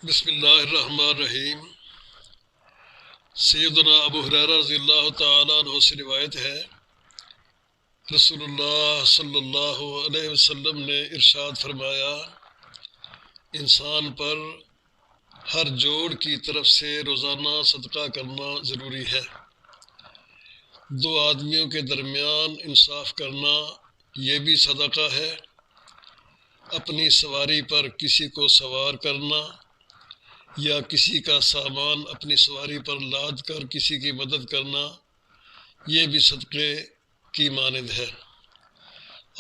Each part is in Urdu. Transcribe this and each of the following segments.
بسم اللہ الرحمن الرحیم۔ سیدنا ابو ہریرہ رضی اللہ تعالیٰ عنہ سے روایت ہے، رسول اللہ صلی اللہ علیہ وسلم نے ارشاد فرمایا، انسان پر ہر جوڑ کی طرف سے روزانہ صدقہ کرنا ضروری ہے۔ دو آدمیوں کے درمیان انصاف کرنا یہ بھی صدقہ ہے۔ اپنی سواری پر کسی کو سوار کرنا یا کسی کا سامان اپنی سواری پر لاد کر کسی کی مدد کرنا یہ بھی صدقے کی مانند ہے،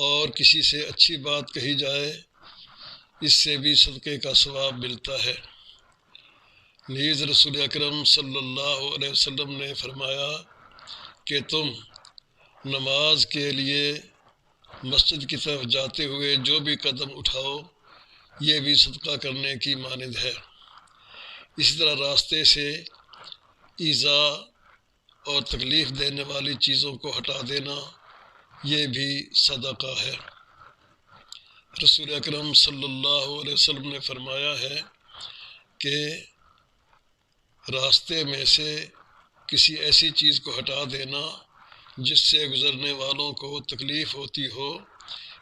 اور کسی سے اچھی بات کہی جائے اس سے بھی صدقے کا ثواب ملتا ہے۔ نیز رسول اکرم صلی اللہ علیہ وسلم نے فرمایا کہ تم نماز کے لیے مسجد کی طرف جاتے ہوئے جو بھی قدم اٹھاؤ یہ بھی صدقہ کرنے کی مانند ہے۔ اسی طرح راستے سے ایذا اور تکلیف دینے والی چیزوں کو ہٹا دینا یہ بھی صدقہ ہے۔ رسول اکرم صلی اللہ علیہ وسلم نے فرمایا ہے کہ راستے میں سے کسی ایسی چیز کو ہٹا دینا جس سے گزرنے والوں کو تکلیف ہوتی ہو،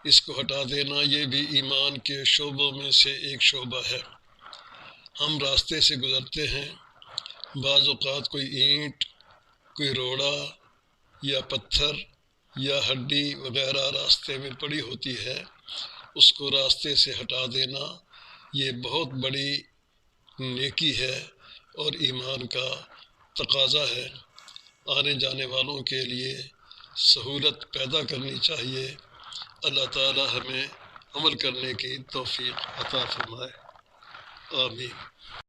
اس کو ہٹا دینا یہ بھی ایمان کے شعبوں میں سے ایک شعبہ ہے۔ ہم راستے سے گزرتے ہیں، بعض اوقات کوئی اینٹ، کوئی روڑا یا پتھر یا ہڈی وغیرہ راستے میں پڑی ہوتی ہے، اس کو راستے سے ہٹا دینا یہ بہت بڑی نیکی ہے اور ایمان کا تقاضا ہے۔ آنے جانے والوں کے لیے سہولت پیدا کرنی چاہیے۔ اللہ تعالی ہمیں عمل کرنے کی توفیق عطا فرمائے، آمین۔